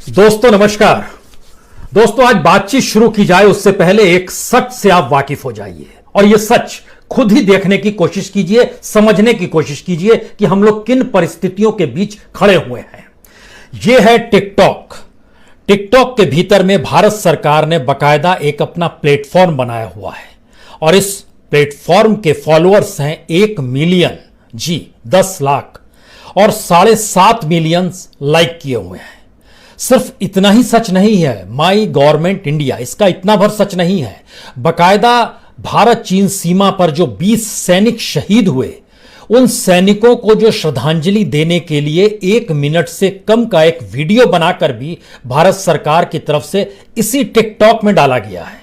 दोस्तों नमस्कार। दोस्तों आज बातचीत शुरू की जाए उससे पहले एक सच से आप वाकिफ हो जाइए और यह सच खुद ही देखने की कोशिश कीजिए, समझने की कोशिश कीजिए कि हम लोग किन परिस्थितियों के बीच खड़े हुए हैं। यह है टिकटॉक। टिकटॉक के भीतर में भारत सरकार ने बकायदा एक अपना प्लेटफॉर्म बनाया हुआ है और इस प्लेटफॉर्म के फॉलोअर्स हैं 1 मिलियन, जी 10 लाख, और 7.5 मिलियन लाइक किए हुए हैं। सिर्फ इतना ही सच नहीं है, माई गवर्नमेंट इंडिया इसका इतना भर सच नहीं है, बकायदा भारत चीन सीमा पर जो 20 सैनिक शहीद हुए, उन सैनिकों को जो श्रद्धांजलि देने के लिए 1 मिनट से कम का एक वीडियो बनाकर भी भारत सरकार की तरफ से इसी टिकटॉक में डाला गया है।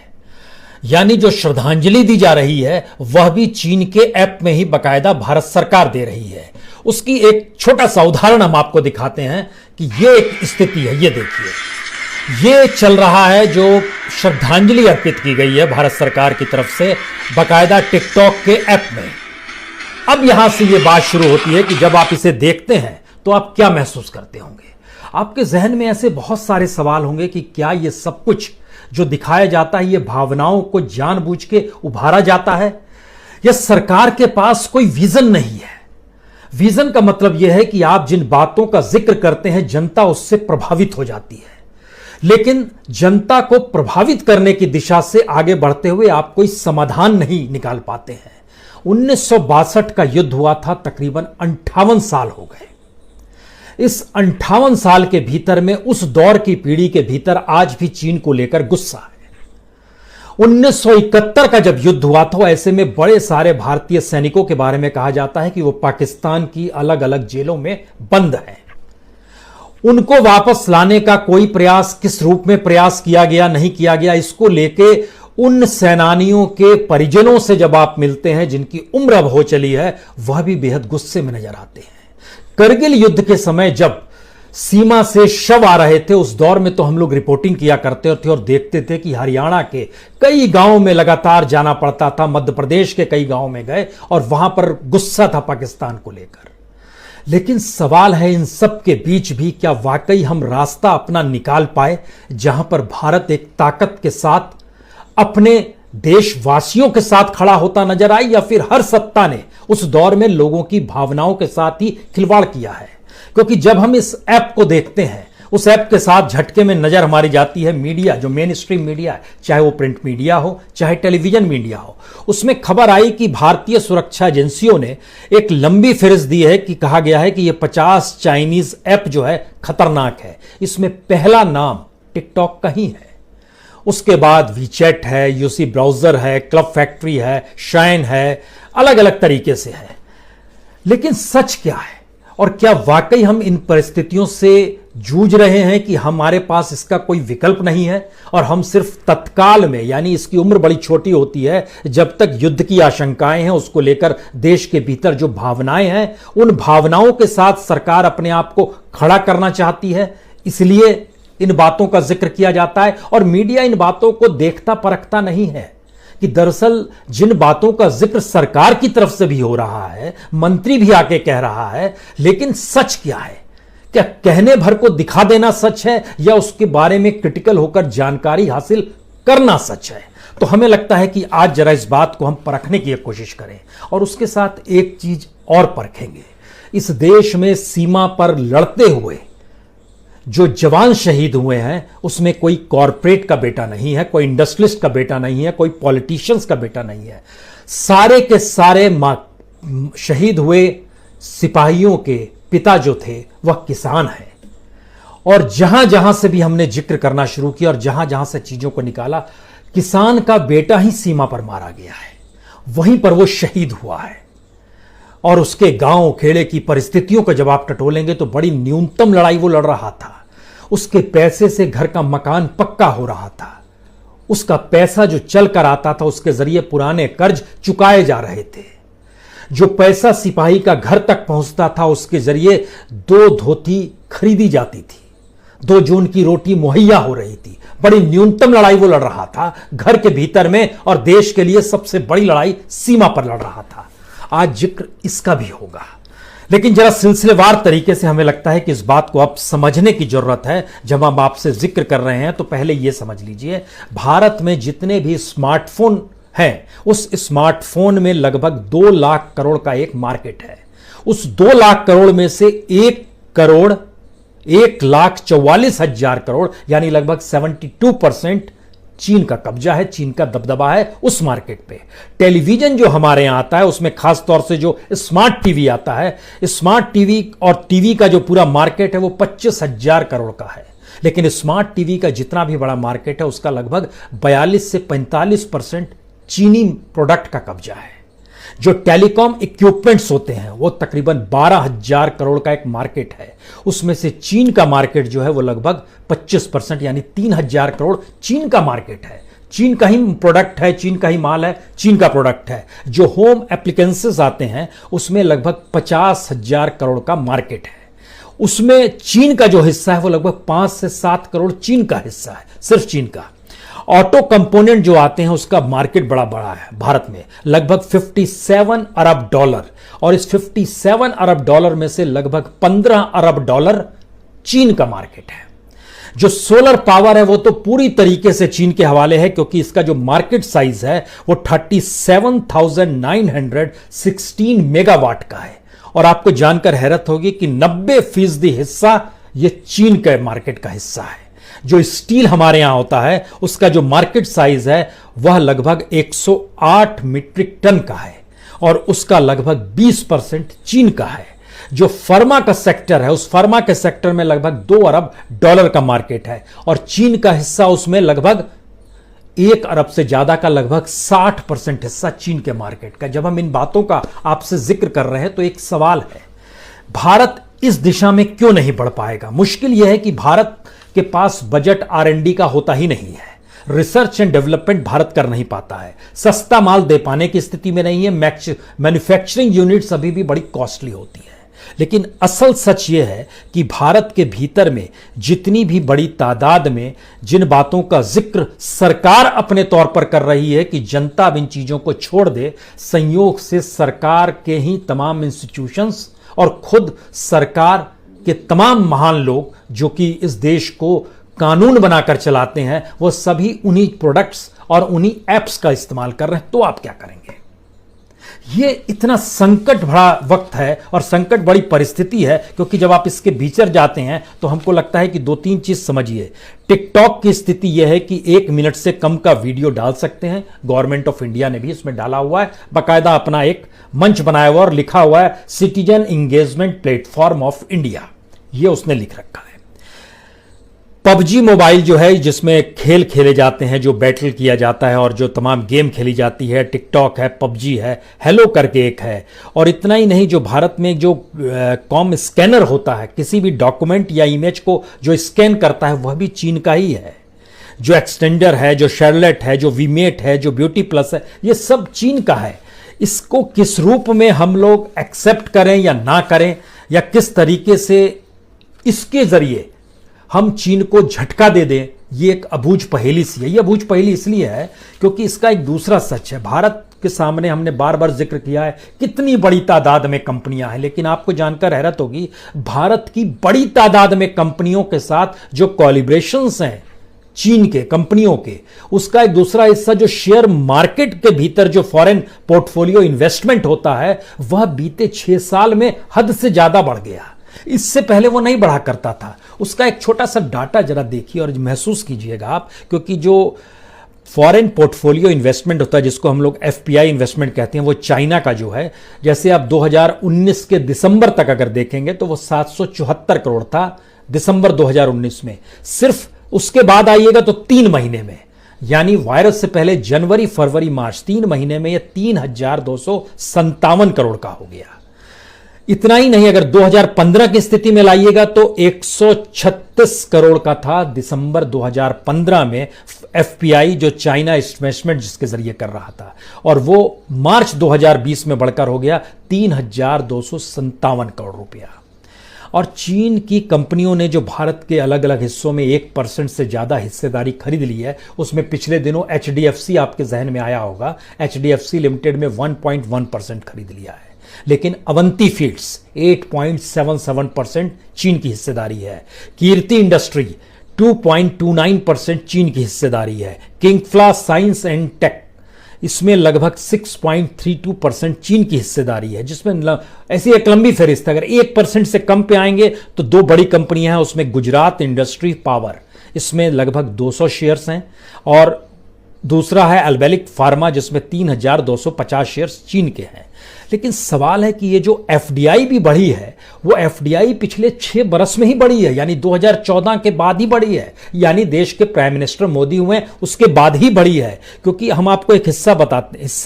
यानी जो श्रद्धांजलि दी जा रही है वह भी चीन के ऐप में ही बकायदा भारत सरकार दे रही है। उसकी एक छोटा सा उदाहरण हम आपको दिखाते हैं कि यह एक स्थिति है। ये देखिए, ये चल रहा है जो श्रद्धांजलि अर्पित की गई है भारत सरकार की तरफ से बकायदा टिकटॉक के ऐप में। अब यहां से यह बात शुरू होती है कि जब आप इसे देखते हैं तो आप क्या महसूस करते होंगे। आपके जहन में ऐसे बहुत सारे सवाल होंगे कि क्या यह सब कुछ जो दिखाया जाता है, यह भावनाओं को जानबूझ के उभारा जाता है, या सरकार के पास कोई विजन नहीं है। विजन का मतलब यह है कि आप जिन बातों का जिक्र करते हैं जनता उससे प्रभावित हो जाती है, लेकिन जनता को प्रभावित करने की दिशा से आगे बढ़ते हुए आप कोई समाधान नहीं निकाल पाते हैं। 1962 का युद्ध हुआ था, तकरीबन 58 साल हो गए। इस 58 साल के भीतर में उस दौर की पीढ़ी के भीतर आज भी चीन को लेकर गुस्सा है। 1971 का जब युद्ध हुआ था, ऐसे में बड़े सारे भारतीय सैनिकों के बारे में कहा जाता है कि वो पाकिस्तान की अलग अलग जेलों में बंद हैं। उनको वापस लाने का कोई प्रयास, किस रूप में प्रयास किया गया, नहीं किया गया, इसको लेके उन सेनानियों के परिजनों से जब आप मिलते हैं जिनकी उम्र अब हो चली है, वह भी बेहद गुस्से में नजर आते हैं। करगिल युद्ध के समय जब सीमा से शव आ रहे थे, उस दौर में तो हम लोग रिपोर्टिंग किया करते थे और देखते थे कि हरियाणा के कई गांवों में लगातार जाना पड़ता था, मध्य प्रदेश के कई गांवों में गए और वहां पर गुस्सा था पाकिस्तान को लेकर। लेकिन सवाल है इन सब के बीच भी क्या वाकई हम रास्ता अपना निकाल पाए जहां पर भारत एक ताकत के साथ अपने देशवासियों के साथ खड़ा होता नजर आई, या फिर हर सत्ता ने उस दौर में लोगों की भावनाओं के साथ ही खिलवाड़ किया है। क्योंकि जब हम इस ऐप को देखते हैं, उस ऐप के साथ झटके में नजर हमारी जाती है मीडिया, जो मेन स्ट्रीम मीडिया है, चाहे वो प्रिंट मीडिया हो चाहे टेलीविजन मीडिया हो। उसमें खबर आई कि भारतीय सुरक्षा एजेंसियों ने एक लंबी फहरिस्त दी है कि कहा गया है कि ये 50 चाइनीज ऐप जो है खतरनाक है। इसमें पहला नाम टिकटॉक का ही है, उसके बाद वीचैट है, यूसी ब्राउजर है, क्लब फैक्ट्री है, शाइन है, अलग अलग तरीके से है। लेकिन सच क्या है और क्या वाकई हम इन परिस्थितियों से जूझ रहे हैं कि हमारे पास इसका कोई विकल्प नहीं है और हम सिर्फ तत्काल में, यानी इसकी उम्र बड़ी छोटी होती है, जब तक युद्ध की आशंकाएं हैं उसको लेकर देश के भीतर जो भावनाएं हैं, उन भावनाओं के साथ सरकार अपने आप को खड़ा करना चाहती है, इसलिए इन बातों का जिक्र किया जाता है और मीडिया इन बातों को देखता परखता नहीं है कि दरअसल जिन बातों का जिक्र सरकार की तरफ से भी हो रहा है, मंत्री भी आके कह रहा है, लेकिन सच क्या है? क्या कहने भर को दिखा देना सच है या उसके बारे में क्रिटिकल होकर जानकारी हासिल करना सच है? तो हमें लगता है कि आज जरा इस बात को हम परखने की कोशिश करें और उसके साथ एक चीज और परखेंगे। इस देश में सीमा पर लड़ते हुए जो जवान शहीद हुए हैं उसमें कोई कॉरपोरेट का बेटा नहीं है, कोई इंडस्ट्रियलिस्ट का बेटा नहीं है, कोई पॉलिटिशियंस का बेटा नहीं है। सारे के सारे शहीद हुए सिपाहियों के पिता जो थे वह किसान हैं। और जहां जहां से भी हमने जिक्र करना शुरू किया और जहां जहां से चीजों को निकाला, किसान का बेटा ही सीमा पर मारा गया है, वहीं पर वो शहीद हुआ है। और उसके गांव खेड़े की परिस्थितियों को जब आप टटोलेंगे तो बड़ी न्यूनतम लड़ाई वो लड़ रहा था। उसके पैसे से घर का मकान पक्का हो रहा था, उसका पैसा जो चल कर आता था उसके जरिए पुराने कर्ज चुकाए जा रहे थे, जो पैसा सिपाही का घर तक पहुंचता था उसके जरिए 2 धोती खरीदी जाती थी, 2 जून की रोटी मुहैया हो रही थी। बड़ी न्यूनतम लड़ाई वो लड़ रहा था घर के भीतर में, और देश के लिए सबसे बड़ी लड़ाई सीमा पर लड़ रहा था। आज जिक्र इसका भी होगा। लेकिन जरा सिलसिलेवार तरीके से हमें लगता है कि इस बात को अब समझने की जरूरत है। जब हम आपसे जिक्र कर रहे हैं तो पहले यह समझ लीजिए, भारत में जितने भी स्मार्टफोन हैं, उस स्मार्टफोन में लगभग 2 लाख करोड़ का एक मार्केट है। उस 2 लाख करोड़ में से 1,44,000 करोड़ यानी लगभग 72% चीन का कब्जा है, चीन का दबदबा है उस मार्केट पे। टेलीविजन जो हमारे यहां आता है उसमें खास तौर से जो स्मार्ट टीवी आता है, स्मार्ट टीवी और टीवी का जो पूरा मार्केट है वो 25,000 करोड़ का है। लेकिन स्मार्ट टीवी का जितना भी बड़ा मार्केट है उसका लगभग 42 से 45% चीनी प्रोडक्ट का कब्जा है। जो टेलीकॉम इक्विपमेंट्स होते हैं वो तकरीबन 12,000 करोड़ का एक मार्केट है, उसमें से चीन का मार्केट जो है वो लगभग 25% यानी 3,000 करोड़ चीन का मार्केट है। चीन का ही प्रोडक्ट है, चीन का ही माल है, चीन का प्रोडक्ट है। जो होम एप्लीकेंसेस आते हैं उसमें लगभग 50,000 करोड़ का मार्केट है। उसमें चीन का जो हिस्सा है वो लगभग 5 से 7 करोड़ चीन का हिस्सा है, सिर्फ चीन का। ऑटो कंपोनेंट जो आते हैं उसका मार्केट बड़ा बड़ा है भारत में, लगभग 57 अरब डॉलर, और इस 57 अरब डॉलर में से लगभग 15 अरब डॉलर चीन का मार्केट है। जो सोलर पावर है वो तो पूरी तरीके से चीन के हवाले है, क्योंकि इसका जो मार्केट साइज है वो 37,916 मेगावाट का है। और आपको जानकर हैरत होगी कि 90% हिस्सा ये चीन के मार्केट का हिस्सा है। जो स्टील हमारे यहां होता है उसका जो मार्केट साइज है वह लगभग 108 मीट्रिक टन का है, और उसका लगभग 20% चीन का है। जो फार्मा का सेक्टर है, उस फार्मा के सेक्टर में लगभग 2 अरब डॉलर का मार्केट है, और चीन का हिस्सा उसमें लगभग 1 अरब से ज्यादा का, लगभग 60% हिस्सा चीन के मार्केट का। जब हम इन बातों का आपसे जिक्र कर रहे हैं तो एक सवाल है, भारत इस दिशा में क्यों नहीं बढ़ पाएगा? मुश्किल यह है कि भारत के पास बजट R&D का होता ही नहीं है। रिसर्च एंड डेवलपमेंट भारत कर नहीं पाता है, सस्ता माल दे पाने की स्थिति में नहीं है। मैन्युफैक्चरिंग यूनिट्स अभी भी बड़ी कॉस्टली होती है। लेकिन असल सच यह है कि भारत के भीतर में जितनी भी बड़ी तादाद में जिन बातों का जिक्र सरकार अपने तौर पर कर रही है कि जनता अब इन चीजों को छोड़ दे, संयोग से सरकार के ही तमाम इंस्टीट्यूशंस और खुद सरकार के तमाम महान लोग जो कि इस देश को कानून बनाकर चलाते हैं, वो सभी उन्हीं प्रोडक्ट्स और उन्हीं एप्स का इस्तेमाल कर रहे हैं। तो आप क्या करेंगे? ये इतना संकट भरा वक्त है और संकट बड़ी परिस्थिति है, क्योंकि जब आप इसके भीतर जाते हैं तो हमको लगता है कि 2-3 चीज समझिए। टिकटॉक की स्थिति यह है कि 1 मिनट से कम का वीडियो डाल सकते हैं। गवर्नमेंट ऑफ इंडिया ने भी इसमें डाला हुआ है, बाकायदा अपना एक मंच बनाया हुआ और लिखा हुआ है citizen engagement platform of India, ये उसने लिख रखा है। पबजी मोबाइल जो है, जिसमें खेल खेले जाते हैं, जो बैटल किया जाता है और जो तमाम गेम खेली जाती है, टिकटॉक है, पबजी है, हेलो करके एक है। और इतना ही नहीं, जो भारत में जो कॉम स्कैनर होता है, किसी भी डॉक्यूमेंट या इमेज को जो स्कैन करता है, वह भी चीन का ही है। जो एक्सटेंडर है, जो शेरलेट है, जो वीमेट है, जो ब्यूटी प्लस है, ये सब चीन का है। इसको किस रूप में हम लोग एक्सेप्ट करें या ना करें, या किस तरीके से इसके जरिए हम चीन को झटका दे दें, ये एक अबूझ पहेली सी है। ये अबूझ पहेली इसलिए है क्योंकि इसका एक दूसरा सच है। भारत के सामने हमने बार बार जिक्र किया है कितनी बड़ी तादाद में कंपनियां हैं, लेकिन आपको जानकर हैरत होगी, भारत की बड़ी तादाद में कंपनियों के साथ जो कोलैबोरेशंस हैं चीन के कंपनियों के, उसका एक दूसरा हिस्सा जो शेयर मार्केट के भीतर जो फॉरेन पोर्टफोलियो इन्वेस्टमेंट होता है, वह बीते 6 साल में हद से ज्यादा बढ़ गया। इससे पहले वो नहीं बढ़ा करता था। उसका एक छोटा सा डाटा जरा देखिए और महसूस कीजिएगा आप, क्योंकि जो फॉरेन पोर्टफोलियो इन्वेस्टमेंट होता है, जिसको हम लोग FPI इन्वेस्टमेंट कहते हैं, वो चाइना का जो है, जैसे आप 2019 के दिसंबर तक अगर देखेंगे तो वो 774 करोड़ था दिसंबर 2019 में। सिर्फ उसके बाद आइएगा तो 3 महीने में, यानी वायरस से पहले जनवरी, फरवरी, मार्च, 3 महीने में यह 3,257 करोड़ का हो गया। इतना ही नहीं, अगर 2015 की स्थिति में लाइएगा तो 136 करोड़ का था दिसंबर 2015 में FPI, जो चाइना इन्वेस्टमेंट जिसके जरिए कर रहा था, और वो मार्च 2020 में बढ़कर हो गया 3,257 करोड़ रुपया। और चीन की कंपनियों ने जो भारत के अलग अलग हिस्सों में 1% से ज़्यादा हिस्सेदारी खरीद ली है, उसमें पिछले दिनों HDFC आपके जहन में आया होगा, HDFC लिमिटेड में 1.1% खरीद लिया है। लेकिन अवंती फीड्स 8.77% चीन की हिस्सेदारी है। कीर्ति इंडस्ट्री 2.29% चीन की हिस्सेदारी है। किंगफ्ला साइंस एंड टेक, इसमें लगभग 6.32% चीन की हिस्सेदारी है, जिसमें ऐसी एक लंबी फहरिस्त है। अगर 1% से कम पे आएंगे तो दो बड़ी कंपनियां हैं, उसमें गुजरात इंडस्ट्री पावर, इसमें लगभग 200 शेयर्स हैं, और दूसरा है अल्बेलिक फार्मा जिसमें 3,250 शेयर्स चीन के हैं। लेकिन सवाल है कि ये जो एफडीआई भी बढ़ी है, वो एफडीआई पिछले 6 बरस में ही बढ़ी है, यानी 2014 के बाद ही बढ़ी है, यानी देश के प्राइम मिनिस्टर मोदी हुए उसके बाद ही बढ़ी है। क्योंकि हम आपको एक हिस्सा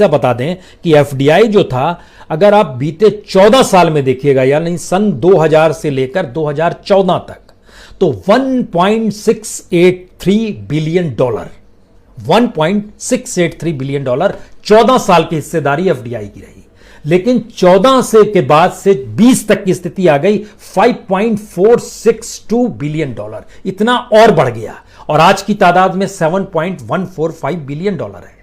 बता दें कि एफडीआई जो था, अगर आप बीते 14 साल में देखिएगा, यानी सन 2000 से लेकर 2014 तक, तो $1.683 बिलियन 1.683 बिलियन 14 साल की हिस्सेदारी एफडीआई की रही। लेकिन 14 से के बाद से 20 तक की स्थिति आ गई $5.462 बिलियन, इतना और बढ़ गया, और आज की तादाद में $7.145 बिलियन है।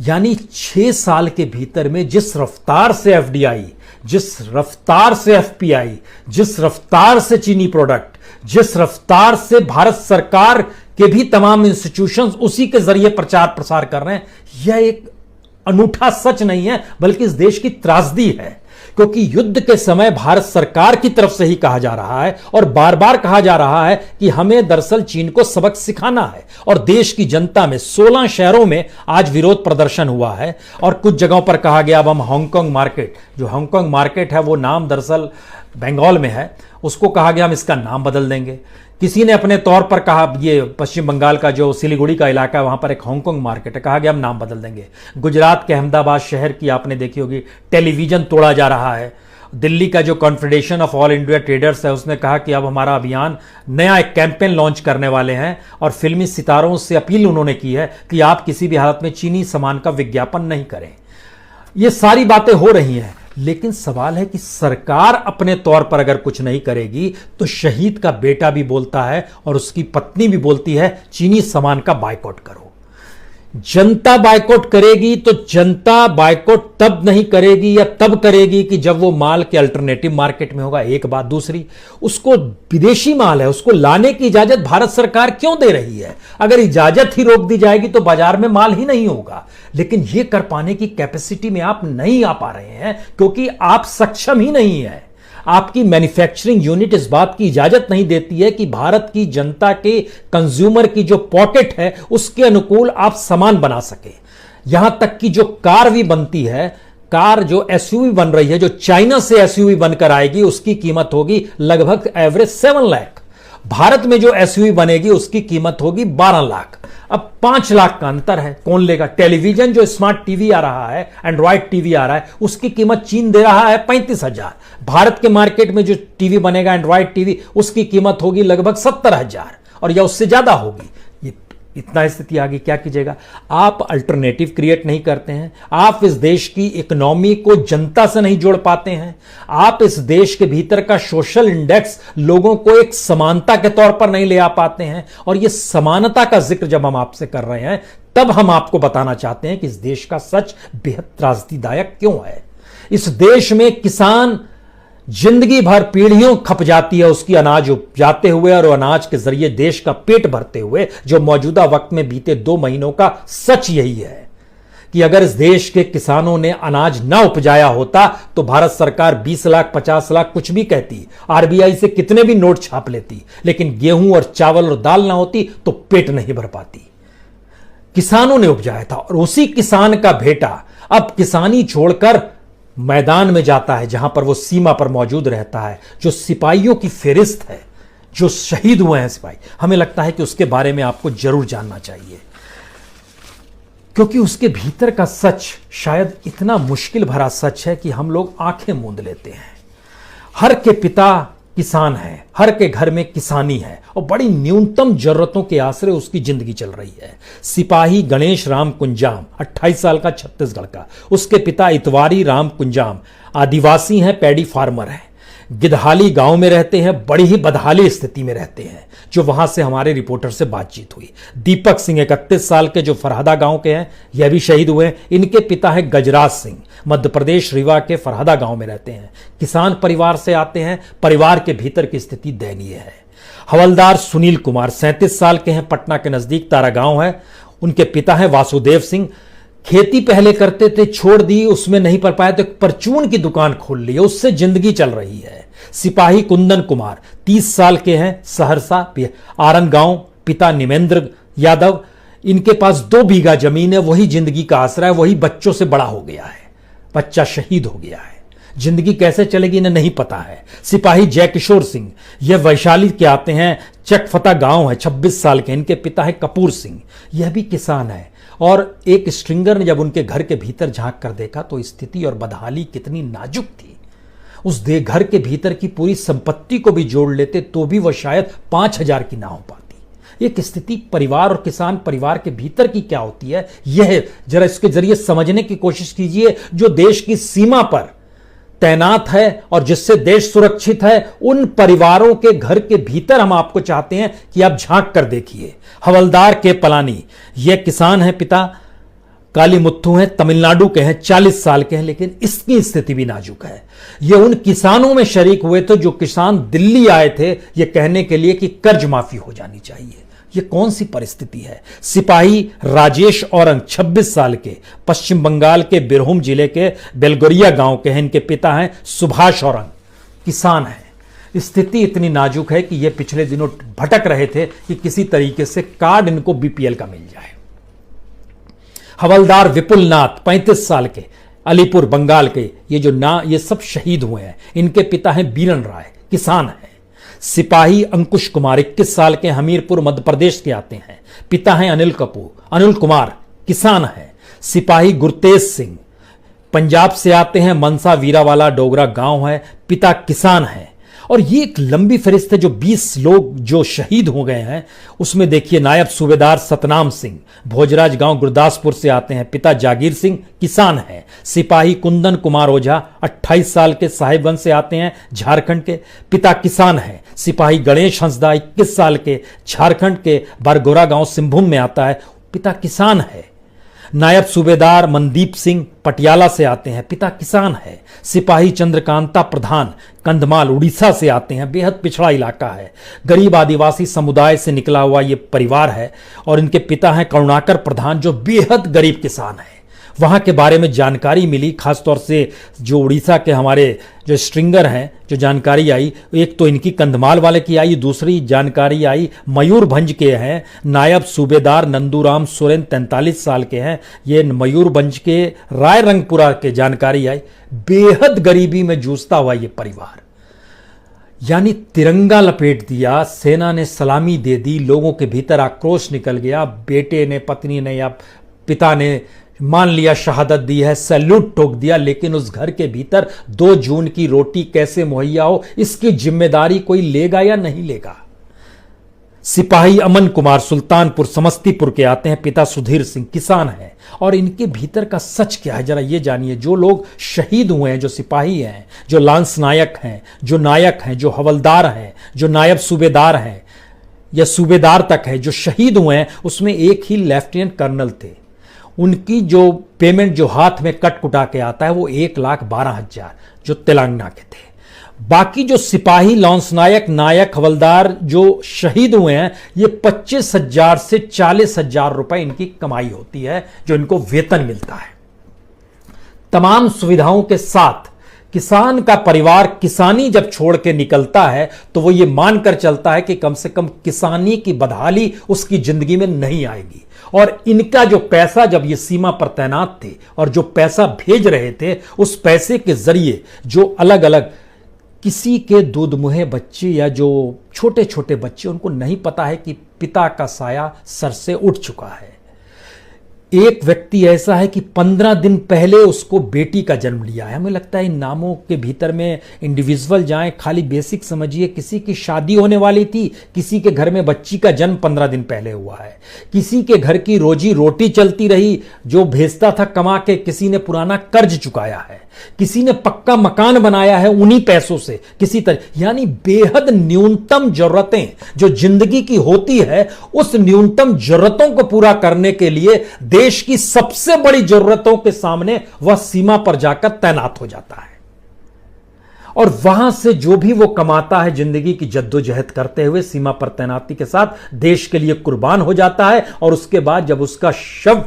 यानी 6 साल के भीतर में जिस रफ्तार से एफडीआई, जिस रफ्तार से एफपीआई, जिस रफ्तार से चीनी प्रोडक्ट, जिस रफ्तार से भारत सरकार के भी तमाम इंस्टीट्यूशंस उसी के जरिए प्रचार प्रसार कर रहे हैं, यह एक अनूठा सच नहीं है, बल्कि इस देश की त्रासदी है। क्योंकि युद्ध के समय भारत सरकार की तरफ से ही कहा जा रहा है और बार बार कहा जा रहा है कि हमें दरअसल चीन को सबक सिखाना है, और देश की जनता में 16 शहरों में आज विरोध प्रदर्शन हुआ है, और कुछ जगहों पर कहा गया अब हम हांगकांग मार्केट, जो हांगकांग मार्केट है वो नाम दरअसल बंगाल में है, उसको कहा गया हम इसका नाम बदल देंगे। किसी ने अपने तौर पर कहा, ये पश्चिम बंगाल का जो सिलीगुड़ी का इलाका है वहां पर एक हांगकांग मार्केट है, कहा गया हम नाम बदल देंगे। गुजरात के अहमदाबाद शहर की आपने देखी होगी, टेलीविजन तोड़ा जा रहा है। दिल्ली का जो confederation of all India traders है, उसने कहा कि अब हमारा अभियान, नया एक कैंपेन लॉन्च करने वाले हैं, और फिल्मी सितारों से अपील उन्होंने की है कि आप किसी भी हालत में चीनी सामान का विज्ञापन नहीं करें। ये सारी बातें हो रही हैं, लेकिन सवाल है कि सरकार अपने तौर पर अगर कुछ नहीं करेगी तो शहीद का बेटा भी बोलता है और उसकी पत्नी भी बोलती है चीनी सामान का बायकॉट करो। जनता बायकॉट करेगी तो जनता बायकॉट तब नहीं करेगी या तब करेगी कि जब वो माल के अल्टरनेटिव मार्केट में होगा। एक बात, दूसरी, उसको विदेशी माल है, उसको लाने की इजाजत भारत सरकार क्यों दे रही है? अगर इजाजत ही रोक दी जाएगी तो बाजार में माल ही नहीं होगा। लेकिन ये कर पाने की कैपेसिटी में आप नहीं आ पा रहे हैं, क्योंकि आप सक्षम ही नहीं है। आपकी मैन्युफैक्चरिंग यूनिट इस बात की इजाजत नहीं देती है कि भारत की जनता के, कंज्यूमर की जो पॉकेट है उसके अनुकूल आप सामान बना सके। यहां तक कि जो कार भी बनती है, कार जो एसयूवी बन रही है, जो चाइना से एसयूवी बनकर आएगी, उसकी कीमत होगी लगभग एवरेज 7 लाख। भारत में जो एसयूवी बनेगी उसकी कीमत होगी 12 लाख। अब 5 लाख का अंतर है, कौन लेगा? टेलीविजन जो स्मार्ट टीवी आ रहा है, एंड्रॉइड टीवी आ रहा है, उसकी कीमत चीन दे रहा है 35,000। भारत के मार्केट में जो टीवी बनेगा, एंड्रॉइड टीवी, उसकी कीमत होगी लगभग 70,000, और या उससे ज्यादा होगी। इतना स्थिति आगे क्या कीजिएगा? आप अल्टरनेटिव क्रिएट नहीं करते हैं, आप इस देश की इकोनॉमी को जनता से नहीं जोड़ पाते हैं, आप इस देश के भीतर का सोशल इंडेक्स लोगों को एक समानता के तौर पर नहीं ले आ पाते हैं। और ये समानता का जिक्र जब हम आपसे कर रहे हैं, तब हम आपको बताना चाहते हैं कि इस देश का सच बेहद त्रासदीदायक क्यों है। इस देश में किसान जिंदगी भर, पीढ़ियों खप जाती है उसकी अनाज उपजाते हुए और अनाज के जरिए देश का पेट भरते हुए। जो मौजूदा वक्त में बीते 2 महीनों का सच यही है कि अगर इस देश के किसानों ने अनाज ना उपजाया होता तो भारत सरकार 20 लाख 50 लाख कुछ भी कहती, आरबीआई से कितने भी नोट छाप लेती, लेकिन गेहूं और चावल और दाल ना होती तो पेट नहीं भर पाती। किसानों ने उपजाया था, और उसी किसान का बेटा अब किसानी छोड़कर मैदान में जाता है, जहां पर वो सीमा पर मौजूद रहता है। जो सिपाहियों की फेरिस्त है, जो शहीद हुए हैं सिपाही, हमें लगता है कि उसके बारे में आपको जरूर जानना चाहिए, क्योंकि उसके भीतर का सच शायद इतना मुश्किल भरा सच है कि हम लोग आंखें मूंद लेते हैं। हर के पिता किसान है, हर के घर में किसानी है, और बड़ी न्यूनतम जरूरतों के आसरे उसकी जिंदगी चल रही है। सिपाही गणेश राम कुंजाम 28 साल का, छत्तीसगढ़ का, उसके पिता इतवारी राम कुंजाम आदिवासी हैं, पैडी फार्मर हैं। गिदहाली गांव में रहते हैं, बड़ी ही बदहाली स्थिति में रहते हैं, जो वहां से हमारे रिपोर्टर से बातचीत हुई। दीपक सिंह 31 साल के, जो फरहादा गांव के हैं, यह भी शहीद हुए। इनके पिता है गजराज सिंह, मध्य प्रदेश रीवा के फरहादा गांव में रहते हैं, किसान परिवार से आते हैं। परिवार के भीतर की स्थिति दयनीय है। हवलदार सुनील कुमार 37 साल के हैं, पटना के नजदीक तारा गांव है। उनके पिता है वासुदेव सिंह। खेती पहले करते थे, छोड़ दी, उसमें नहीं पढ़ पाए तो परचून की दुकान खोल ली, उससे जिंदगी चल रही है। सिपाही कुंदन कुमार 30 साल के हैं, सहरसा आरन गांव, पिता निमेंद्र यादव। इनके पास 2 बीघा जमीन है, वही जिंदगी का आसरा है, वही बच्चों से बड़ा हो गया है। बच्चा शहीद हो गया है, जिंदगी कैसे चलेगी इन्हें नहीं पता है। सिपाही जयकिशोर सिंह, यह वैशाली के आते हैं, चकफता गांव है, 26 साल के। इनके पिता है कपूर सिंह, यह भी किसान है। और एक स्ट्रिंगर ने जब उनके घर के भीतर झांक कर देखा तो स्थिति और बदहाली कितनी नाजुक थी। उस घर के भीतर की पूरी संपत्ति को भी जोड़ लेते तो भी वह शायद 5,000 की ना हो पाती। एक स्थिति परिवार और किसान परिवार के भीतर की क्या होती है, यह जरा इसके जरिए समझने की कोशिश कीजिए। जो देश की सीमा पर तैनात है और जिससे देश सुरक्षित है, उन परिवारों के घर के भीतर हम आपको चाहते हैं कि आप झांक कर देखिए। हवलदार के पलानी, यह किसान है, पिता कालीमुथु हैं, तमिलनाडु के हैं, 40 साल के हैं, लेकिन इसकी स्थिति भी नाजुक है। ये उन किसानों में शरीक हुए थे जो किसान दिल्ली आए थे ये कहने के लिए कि कर्ज माफी हो जानी चाहिए। ये कौन सी परिस्थिति है। सिपाही राजेश औरंग 26 साल के, पश्चिम बंगाल के बिरभूम जिले के बेलगोरिया गांव के हैं। इनके पिता हैं सुभाष औरंग, किसान हैं। स्थिति इतनी नाजुक है कि ये पिछले दिनों भटक रहे थे कि किसी तरीके से कार्ड इनको बीपीएल का मिल जाए। हवलदार विपुल नाथ 35 साल के, अलीपुर बंगाल के, ये सब शहीद हुए हैं। इनके पिता हैं बीरन राय, किसान हैं। सिपाही अंकुश कुमार 21 साल के, हमीरपुर मध्य प्रदेश के आते हैं। पिता हैं अनिल कुमार, किसान हैं। सिपाही गुरतेज सिंह पंजाब से आते हैं, मनसा वीरावाला डोगरा गांव है, पिता किसान हैं। और ये एक लंबी फहरिस्त है। जो 20 लोग जो शहीद हो गए हैं उसमें देखिए, नायब सूबेदार सतनाम सिंह भोजराज गांव गुरदासपुर से आते हैं, पिता जागीर सिंह, किसान हैं। सिपाही कुंदन कुमार ओझा 28 साल के, साहिबगंज से आते हैं, झारखंड के, पिता किसान हैं। सिपाही गणेश हंसदा 21 साल के, झारखंड के बरगोरा गांव सिंहभूम में आता है, पिता किसान है। नायब सूबेदार मनदीप सिंह पटियाला से आते हैं, पिता किसान है। सिपाही चंद्रकांता प्रधान कंधमाल उड़ीसा से आते हैं, बेहद पिछड़ा इलाका है, गरीब आदिवासी समुदाय से निकला हुआ ये परिवार है। और इनके पिता हैं करुणाकर प्रधान, जो बेहद गरीब किसान है। वहाँ के बारे में जानकारी मिली, खासतौर से जो उड़ीसा के हमारे जो स्ट्रिंगर हैं, जो जानकारी आई, एक तो इनकी कंधमाल वाले की आई, दूसरी जानकारी आई मयूरभंज के हैं। नायब सूबेदार नंदूराम सोरेन 43 साल के हैं, ये मयूरभंज के रायरंगपुरा के जानकारी आई। बेहद गरीबी में जूझता हुआ ये परिवार, यानी तिरंगा लपेट दिया, सेना ने सलामी दे दी, लोगों के भीतर आक्रोश निकल गया। बेटे ने, पत्नी ने या पिता ने मान लिया शहादत दी है, सैल्यूट ठोक दिया, लेकिन उस घर के भीतर 2 जून की रोटी कैसे मुहैया हो, इसकी जिम्मेदारी कोई लेगा या नहीं लेगा। सिपाही अमन कुमार सुल्तानपुर समस्तीपुर के आते हैं, पिता सुधीर सिंह, किसान हैं। और इनके भीतर का सच क्या है जरा ये जानिए। जो लोग शहीद हुए हैं, जो सिपाही हैं, जो लांस नायक हैं, जो नायक हैं, जो हवलदार हैं, जो नायब सूबेदार हैं या सूबेदार तक है, जो शहीद हुए हैं, उसमें एक ही लेफ्टिनेंट कर्नल थे। उनकी जो पेमेंट जो हाथ में कट कुटा के आता है वो 1,12,000 जो तेलंगाना के थे। बाकी जो सिपाही लॉन्स नायक, नायक, हवलदार जो शहीद हुए हैं, ये 25,000 से 40,000 रुपए इनकी कमाई होती है, जो इनको वेतन मिलता है। तमाम सुविधाओं के साथ किसान का परिवार किसानी जब छोड़ के निकलता है तो वो ये मानकर चलता है कि कम से कम किसानी की बदहाली उसकी जिंदगी में नहीं आएगी। और इनका जो पैसा, जब ये सीमा पर तैनात थे और जो पैसा भेज रहे थे, उस पैसे के जरिए जो अलग अलग किसी के दूध मुहे बच्चे या जो छोटे छोटे बच्चे, उनको नहीं पता है कि पिता का साया सर से उठ चुका है। एक व्यक्ति ऐसा है कि 15 दिन पहले उसको बेटी का जन्म लिया है। हमें लगता है इन नामों के भीतर में इंडिविजुअल जाएं, खाली बेसिक समझिए। किसी की शादी होने वाली थी, किसी के घर में बच्ची का जन्म 15 दिन पहले हुआ है, किसी के घर की रोजी रोटी चलती रही, जो भेजता था कमा के, किसी ने पुराना कर्ज चुकाया है। किसी ने पक्का मकान बनाया है उन्हीं पैसों से किसी तरह, यानी बेहद न्यूनतम जरूरतें जो जिंदगी की होती है, उस न्यूनतम जरूरतों को पूरा करने के लिए देश की सबसे बड़ी जरूरतों के सामने वह सीमा पर जाकर तैनात हो जाता है और वहां से जो भी वो कमाता है जिंदगी की जद्दोजहद करते हुए सीमा पर तैनाती के साथ देश के लिए कुर्बान हो जाता है। और उसके बाद जब उसका शव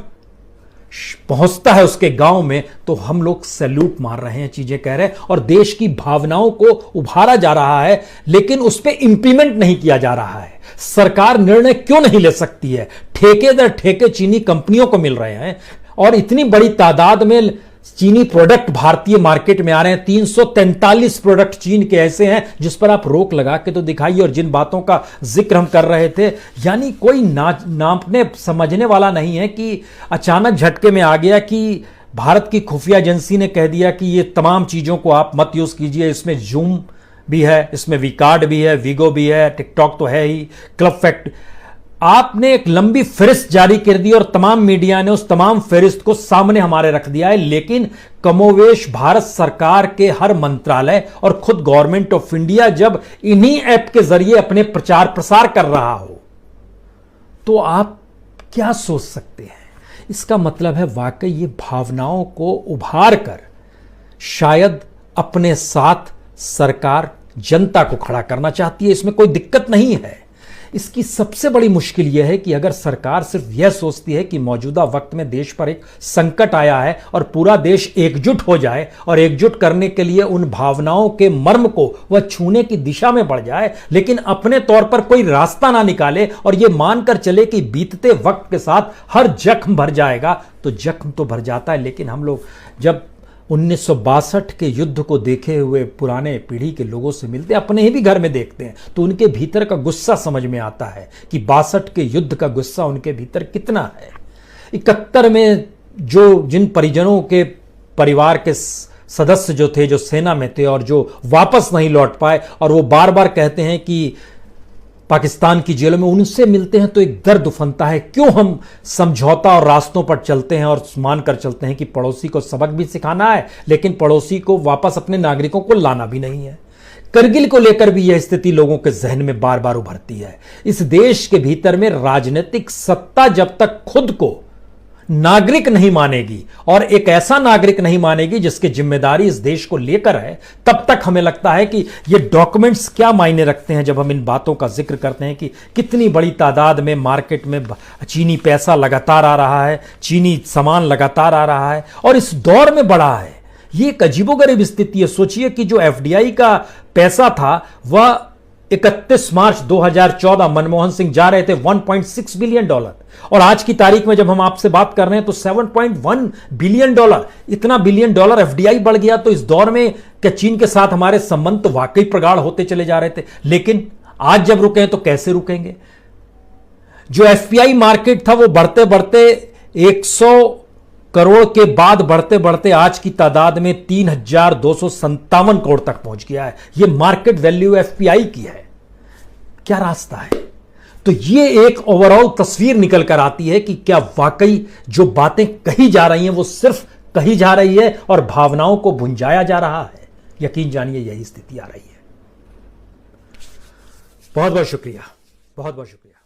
पहुंचता है उसके गांव में तो हम लोग सैल्यूट मार रहे हैं, चीजें कह रहे हैं और देश की भावनाओं को उभारा जा रहा है, लेकिन उस पर इंप्लीमेंट नहीं किया जा रहा है। सरकार निर्णय क्यों नहीं ले सकती है? ठेके दर ठेके चीनी कंपनियों को मिल रहे हैं और इतनी बड़ी तादाद में चीनी प्रोडक्ट भारतीय मार्केट में आ रहे हैं। 343 प्रोडक्ट चीन के ऐसे हैं जिस पर आप रोक लगा के तो दिखाइए। और जिन बातों का जिक्र हम कर रहे थे, यानी कोई नापने समझने वाला नहीं है कि अचानक झटके में आ गया कि भारत की खुफिया एजेंसी ने कह दिया कि ये तमाम चीजों को आप मत यूज कीजिए, इसमें जूम भी है, इसमें वीकार्ड भी है, वीगो भी है, टिकटॉक तो है ही, क्लब फैक्ट। आपने एक लंबी फहरिस्त जारी कर दी और तमाम मीडिया ने उस तमाम फहरिस्त को सामने हमारे रख दिया है, लेकिन कमोवेश भारत सरकार के हर मंत्रालय और खुद गवर्नमेंट ऑफ इंडिया जब इन्हीं ऐप के जरिए अपने प्रचार प्रसार कर रहा हो तो आप क्या सोच सकते हैं? इसका मतलब है वाकई ये भावनाओं को उभार कर शायद अपने साथ सरकार जनता को खड़ा करना चाहती है। इसमें कोई दिक्कत नहीं है। इसकी सबसे बड़ी मुश्किल यह है कि अगर सरकार सिर्फ यह सोचती है कि मौजूदा वक्त में देश पर एक संकट आया है और पूरा देश एकजुट हो जाए और एकजुट करने के लिए उन भावनाओं के मर्म को वह छूने की दिशा में बढ़ जाए, लेकिन अपने तौर पर कोई रास्ता ना निकाले और यह मानकर चले कि बीतते वक्त के साथ हर जख्म भर जाएगा, तो जख्म तो भर जाता है। लेकिन हम लोग जब 1962 के युद्ध को देखे हुए पुराने पीढ़ी के लोगों से मिलते हैं, अपने ही भी घर में देखते हैं, तो उनके भीतर का गुस्सा समझ में आता है कि 62 के युद्ध का गुस्सा उनके भीतर कितना है। 71 में जिन परिजनों के परिवार के सदस्य जो थे, जो सेना में थे और जो वापस नहीं लौट पाए, और वो बार बार कहते हैं कि पाकिस्तान की जेलों में, उनसे मिलते हैं तो एक दर्द उफनता है। क्यों हम समझौता और रास्तों पर चलते हैं और मानकर चलते हैं कि पड़ोसी को सबक भी सिखाना है, लेकिन पड़ोसी को वापस अपने नागरिकों को लाना भी नहीं है। करगिल को लेकर भी यह स्थिति लोगों के जहन में बार बार उभरती है। इस देश के भीतर में राजनीतिक सत्ता जब तक खुद को नागरिक नहीं मानेगी और एक ऐसा नागरिक नहीं मानेगी जिसकी जिम्मेदारी इस देश को लेकर है, तब तक हमें लगता है कि ये डॉक्यूमेंट्स क्या मायने रखते हैं जब हम इन बातों का जिक्र करते हैं कि कितनी बड़ी तादाद में मार्केट में चीनी पैसा लगातार आ रहा है, चीनी सामान लगातार आ रहा है और इस दौर में बढ़ा है। ये एक अजीबोगरीब स्थिति है। सोचिए कि जो एफडीआई का पैसा था वह 31 मार्च 2014 मनमोहन सिंह जा रहे थे $1.6 बिलियन, और आज की तारीख में जब हम आपसे बात कर रहे हैं तो $7.1 बिलियन, इतना बिलियन डॉलर एफडीआई बढ़ गया। तो इस दौर में क्या चीन के साथ हमारे संबंध तो वाकई प्रगाढ़ होते चले जा रहे थे, लेकिन आज जब रुके हैं तो कैसे रुकेंगे? जो एफपीआई मार्केट था वो बढ़ते बढ़ते 100 करोड़ के बाद बढ़ते बढ़ते आज की तादाद में 3,257 करोड़ तक पहुंच गया है। यह मार्केट वैल्यू एफपीआई की है। क्या रास्ता है? तो यह एक ओवरऑल तस्वीर निकल कर आती है कि क्या वाकई जो बातें कही जा रही हैं वो सिर्फ कही जा रही है और भावनाओं को भुंजाया जा रहा है। यकीन जानिए यही स्थिति आ रही है। बहुत बहुत शुक्रिया, बहुत बहुत शुक्रिया।